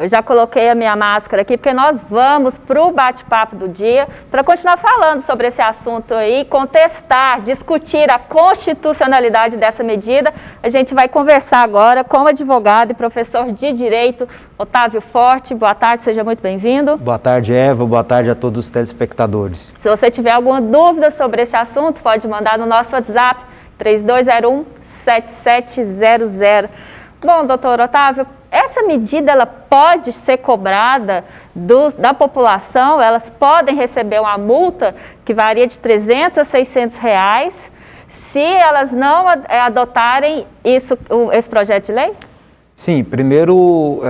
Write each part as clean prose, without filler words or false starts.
Eu já coloquei a minha máscara aqui, porque nós vamos para o bate-papo do dia, para continuar falando sobre esse assunto aí, contestar, discutir a constitucionalidade dessa medida. A gente vai conversar agora com o advogado e professor de Direito, Otávio Forte. Boa tarde, seja muito bem-vindo. Boa tarde, Eva. Boa tarde a todos os telespectadores. Se você tiver alguma dúvida sobre esse assunto, pode mandar no nosso WhatsApp, 3201-7700. Bom, doutor Otávio, essa medida ela pode ser cobrada da população, elas podem receber uma multa que varia de R$300 a R$600 se elas não adotarem esse projeto de lei? Sim, primeiro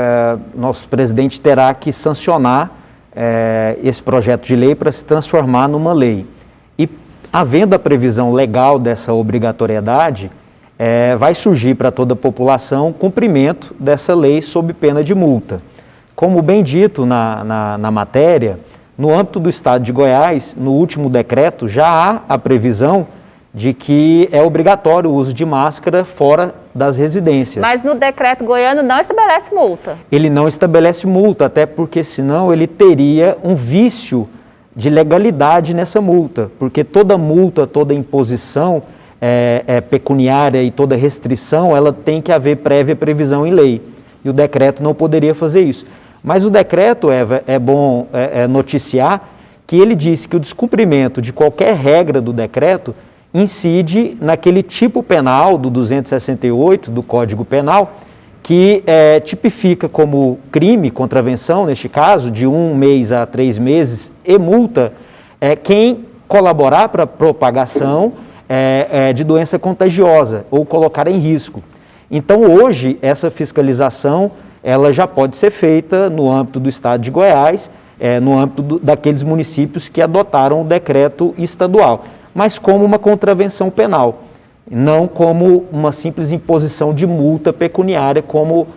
nosso presidente terá que sancionar esse projeto de lei para se transformar numa lei. E havendo a previsão legal dessa obrigatoriedade, vai surgir para toda a população cumprimento dessa lei sob pena de multa. Como bem dito na matéria, no âmbito do estado de Goiás, no último decreto, já há a previsão de que é obrigatório o uso de máscara fora das residências. Mas no decreto goiano não estabelece multa. Ele não estabelece multa, até porque senão ele teria um vício de legalidade nessa multa, porque toda multa, toda imposição pecuniária e toda restrição, ela tem que haver prévia previsão em lei. E o decreto não poderia fazer isso. Mas o decreto, Eva, é bom noticiar que ele diz que o descumprimento de qualquer regra do decreto incide naquele tipo penal do 268 do Código Penal, que tipifica como crime, contravenção, neste caso, de 1 mês a 3 meses, e multa quem colaborar para a propagação de doença contagiosa ou colocar em risco. Então, hoje, essa fiscalização ela já pode ser feita no âmbito do estado de Goiás, no âmbito daqueles municípios que adotaram o decreto estadual, mas como uma contravenção penal, não como uma simples imposição de multa pecuniária, como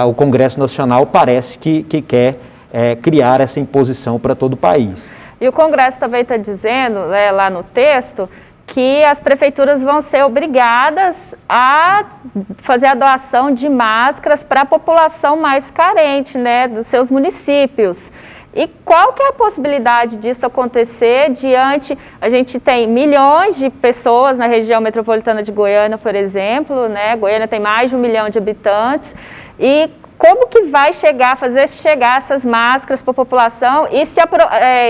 o Congresso Nacional parece que quer criar essa imposição para todo o país. E o Congresso também está dizendo, lá no texto, que as prefeituras vão ser obrigadas a fazer a doação de máscaras para a população mais carente, dos seus municípios. E qual que é a possibilidade disso acontecer diante, a gente tem milhões de pessoas na região metropolitana de Goiânia, por exemplo, Goiânia tem mais de 1 milhão de habitantes, e como que vai fazer chegar essas máscaras para a população e se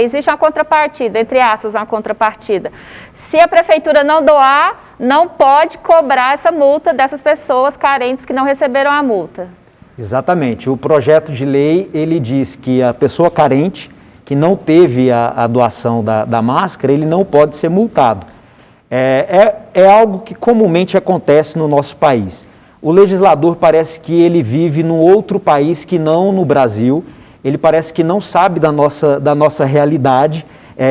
existe uma contrapartida, entre aspas, uma contrapartida. Se a prefeitura não doar, não pode cobrar essa multa dessas pessoas carentes que não receberam a multa. Exatamente. O projeto de lei, ele diz que a pessoa carente que não teve a doação da máscara, ele não pode ser multado. É algo que comumente acontece no nosso país. O legislador parece que ele vive num outro país que não no Brasil, ele parece que não sabe da nossa realidade,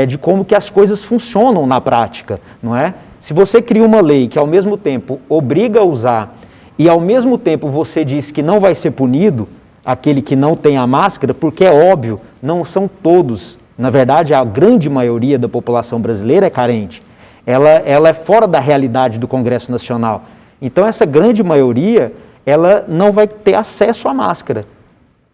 de como que as coisas funcionam na prática, não é? Se você cria uma lei que ao mesmo tempo obriga a usar e ao mesmo tempo você diz que não vai ser punido aquele que não tem a máscara, porque é óbvio, não são todos, na verdade a grande maioria da população brasileira é carente, ela é fora da realidade do Congresso Nacional. Então, essa grande maioria, ela não vai ter acesso à máscara,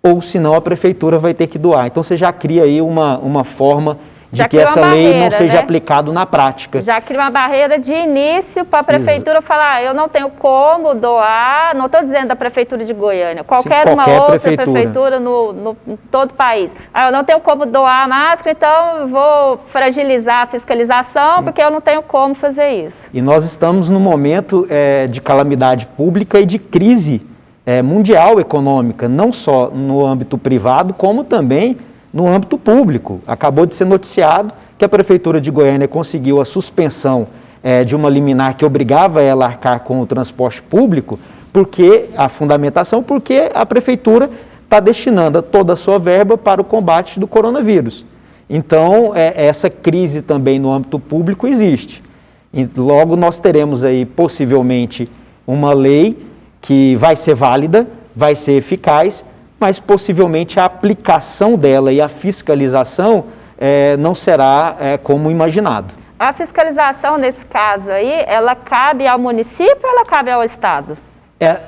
ou senão a prefeitura vai ter que doar. Então, você já cria aí uma forma de que essa lei não seja aplicada na prática. Já cria uma barreira de início para a prefeitura falar, eu não tenho como doar, não estou dizendo da prefeitura de Goiânia, qualquer outra prefeitura no todo o país. Eu não tenho como doar a máscara, então eu vou fragilizar a fiscalização, porque eu não tenho como fazer isso. E nós estamos num momento de calamidade pública e de crise mundial econômica, não só no âmbito privado, como também no âmbito público. Acabou de ser noticiado que a Prefeitura de Goiânia conseguiu a suspensão de uma liminar que obrigava ela a arcar com o transporte público, porque a Prefeitura está destinando toda a sua verba para o combate do coronavírus. Então, essa crise também no âmbito público existe. E logo nós teremos aí, possivelmente, uma lei que vai ser válida, vai ser eficaz, mas possivelmente a aplicação dela e a fiscalização não será como imaginado. A fiscalização, nesse caso aí, ela cabe ao município ou ela cabe ao Estado?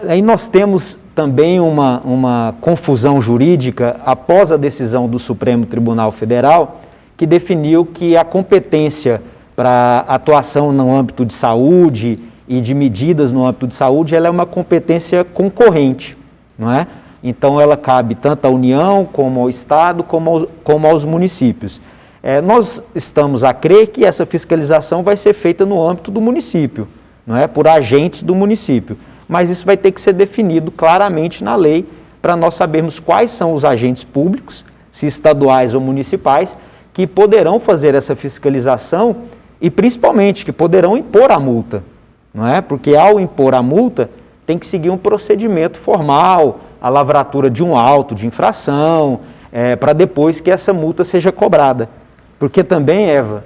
Aí nós temos também uma confusão jurídica após a decisão do Supremo Tribunal Federal, que definiu que a competência para atuação no âmbito de saúde e de medidas no âmbito de saúde, ela é uma competência concorrente, não é? Então, ela cabe tanto à União, como ao Estado, como aos municípios. Nós estamos a crer que essa fiscalização vai ser feita no âmbito do município, não é? Por agentes do município. Mas isso vai ter que ser definido claramente na lei, para nós sabermos quais são os agentes públicos, se estaduais ou municipais, que poderão fazer essa fiscalização e, principalmente, que poderão impor a multa, não é? Porque, ao impor a multa, tem que seguir um procedimento formal, a lavratura de um auto de infração, para depois que essa multa seja cobrada. Porque também, Eva,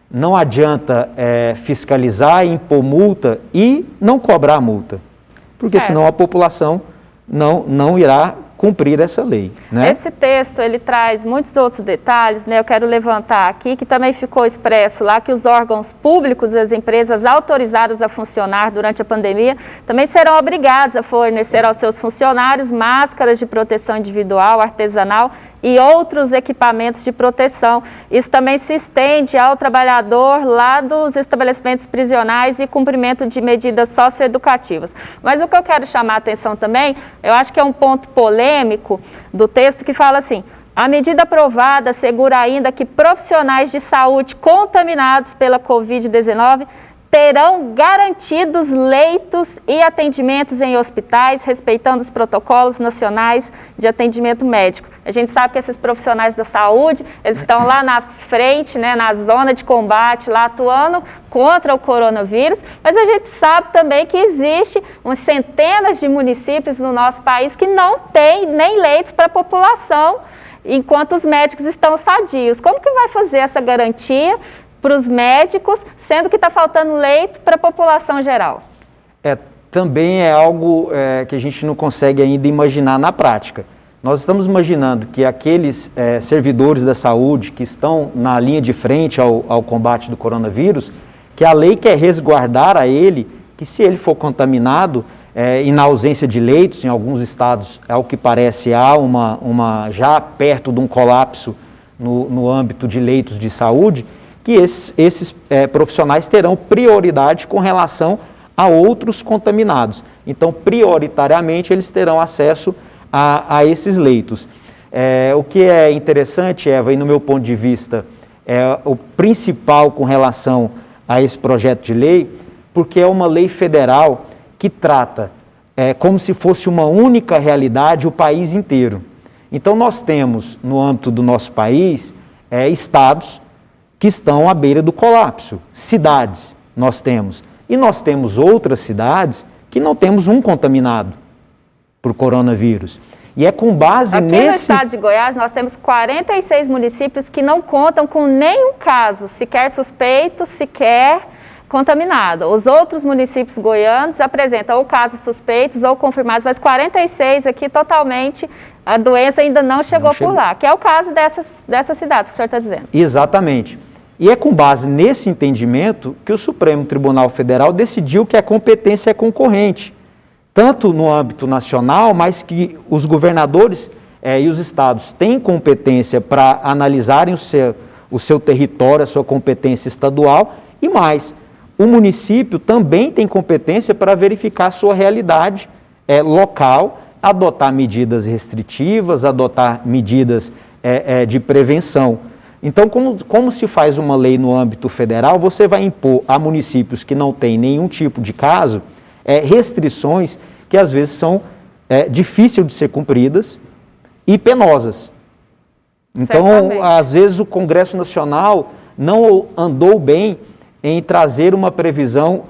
não adianta fiscalizar e impor multa e não cobrar a multa, porque senão a população não irá cumprir essa lei, né? Esse texto, ele traz muitos outros detalhes, né? Eu quero levantar aqui, que também ficou expresso lá, que os órgãos públicos e as empresas autorizadas a funcionar durante a pandemia também serão obrigados a fornecer aos seus funcionários máscaras de proteção individual, artesanal e outros equipamentos de proteção. Isso também se estende ao trabalhador lá dos estabelecimentos prisionais e cumprimento de medidas socioeducativas. Mas o que eu quero chamar a atenção também, eu acho que é um ponto polêmico do texto que fala assim: a medida aprovada assegura ainda que profissionais de saúde contaminados pela Covid-19 terão garantidos leitos e atendimentos em hospitais, respeitando os protocolos nacionais de atendimento médico. A gente sabe que esses profissionais da saúde, eles estão lá na frente, né, na zona de combate, lá atuando contra o coronavírus, mas a gente sabe também que existe umas centenas de municípios no nosso país que não tem nem leitos para a população, enquanto os médicos estão sadios. Como que vai fazer essa garantia para os médicos, sendo que está faltando leito para a população geral? Também é algo que a gente não consegue ainda imaginar na prática. Nós estamos imaginando que aqueles servidores da saúde que estão na linha de frente ao combate do coronavírus, que a lei quer resguardar a ele, que se ele for contaminado, e na ausência de leitos, em alguns estados, ao que parece, há já perto de um colapso no âmbito de leitos de saúde, que esses profissionais terão prioridade com relação a outros contaminados. Então, prioritariamente, eles terão acesso a esses leitos. O que é interessante, Eva, e no meu ponto de vista, é o principal com relação a esse projeto de lei, porque é uma lei federal que trata como se fosse uma única realidade o país inteiro. Então, nós temos, no âmbito do nosso país, estados que estão à beira do colapso, cidades nós temos. E nós temos outras cidades que não temos um contaminado por coronavírus. E é com base nesse... Aqui no estado de Goiás, nós temos 46 municípios que não contam com nenhum caso, sequer suspeito, sequer contaminado. Os outros municípios goianos apresentam ou casos suspeitos ou confirmados, mas 46 aqui totalmente, a doença ainda não chegou por lá, que é o caso dessas cidades que o senhor está dizendo. Exatamente. E é com base nesse entendimento que o Supremo Tribunal Federal decidiu que a competência é concorrente, tanto no âmbito nacional, mas que os governadores e os estados têm competência para analisarem o seu território, a sua competência estadual, e mais, o município também tem competência para verificar a sua realidade local, adotar medidas restritivas, adotar medidas de prevenção. Então, como se faz uma lei no âmbito federal, você vai impor a municípios que não têm nenhum tipo de caso, restrições que às vezes são difíceis de ser cumpridas e penosas. Então, certamente, às vezes o Congresso Nacional não andou bem em trazer uma previsão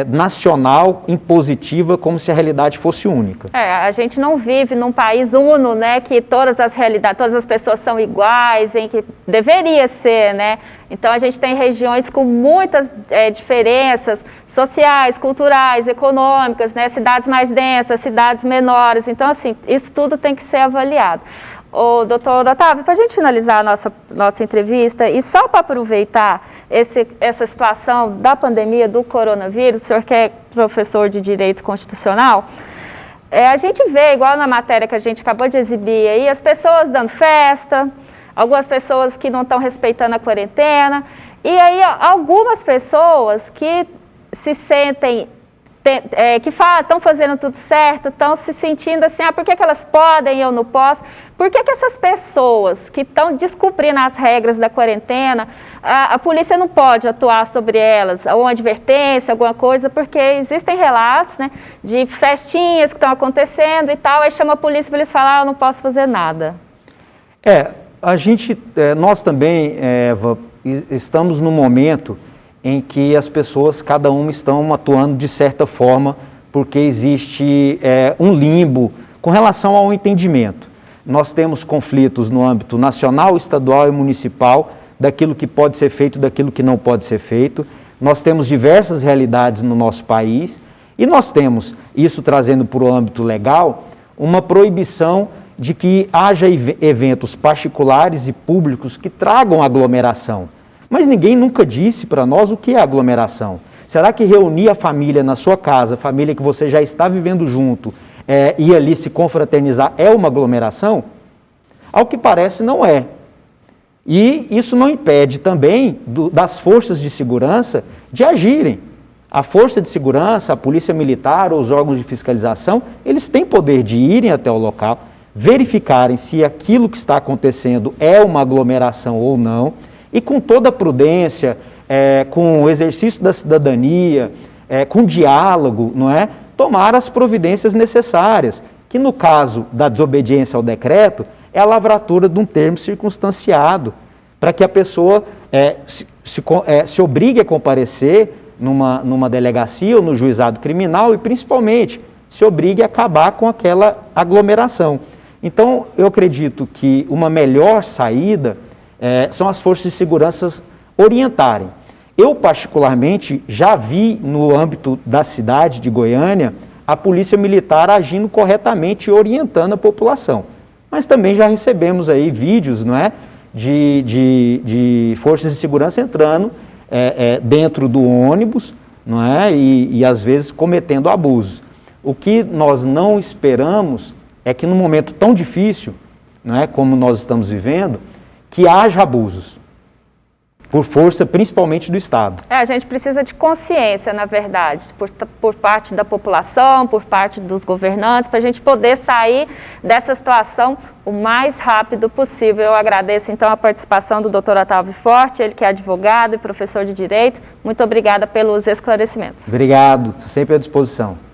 nacional impositiva, como se a realidade fosse única. A gente não vive num país uno, né, que todas as realidades, todas as pessoas são iguais, em que deveria ser, né? Então, a gente tem regiões com muitas diferenças sociais, culturais, econômicas, né? Cidades mais densas, cidades menores. Então, assim, isso tudo tem que ser avaliado. Ô, doutor Otávio, para a gente finalizar a nossa entrevista, e só para aproveitar essa situação da pandemia do coronavírus, o senhor que é professor de Direito Constitucional, a gente vê, igual na matéria que a gente acabou de exibir aí, as pessoas dando festa, algumas pessoas que não estão respeitando a quarentena, e aí algumas pessoas que se sentem, que estão fazendo tudo certo, estão se sentindo assim, por que elas podem e eu não posso? Por que essas pessoas que estão descumprindo as regras da quarentena, a polícia não pode atuar sobre elas, ou uma advertência, alguma coisa, porque existem relatos, né, de festinhas que estão acontecendo e tal, aí chama a polícia para eles falar, eu não posso fazer nada. Nós também, Eva, estamos num momento em que as pessoas, cada uma, estão atuando de certa forma, porque existe um limbo com relação ao entendimento. Nós temos conflitos no âmbito nacional, estadual e municipal, daquilo que pode ser feito, daquilo que não pode ser feito. Nós temos diversas realidades no nosso país e nós temos, isso trazendo para o âmbito legal, uma proibição de que haja eventos particulares e públicos que tragam aglomeração. Mas ninguém nunca disse para nós o que é aglomeração. Será que reunir a família na sua casa, a família que você já está vivendo junto, e ali se confraternizar é uma aglomeração? Ao que parece, não é. E isso não impede também das forças de segurança de agirem. A força de segurança, a polícia militar ou os órgãos de fiscalização, eles têm poder de irem até o local, verificarem se aquilo que está acontecendo é uma aglomeração ou não, e com toda a prudência, com o exercício da cidadania, com diálogo, não é? Tomar as providências necessárias, que no caso da desobediência ao decreto, é a lavratura de um termo circunstanciado, para que a pessoa se obrigue a comparecer numa delegacia ou no juizado criminal e, principalmente, se obrigue a acabar com aquela aglomeração. Então, eu acredito que uma melhor saída são as forças de segurança orientarem. Eu, particularmente, já vi no âmbito da cidade de Goiânia a polícia militar agindo corretamente e orientando a população. Mas também já recebemos aí vídeos, não é, de forças de segurança entrando dentro do ônibus, não é, e às vezes cometendo abusos. O que nós não esperamos é que num momento tão difícil, não é, como nós estamos vivendo, que haja abusos, por força principalmente do Estado. A gente precisa de consciência, na verdade, por parte da população, por parte dos governantes, para a gente poder sair dessa situação o mais rápido possível. Eu agradeço, então, a participação do Dr. Otávio Forte, ele que é advogado e professor de Direito. Muito obrigada pelos esclarecimentos. Obrigado, sempre à disposição.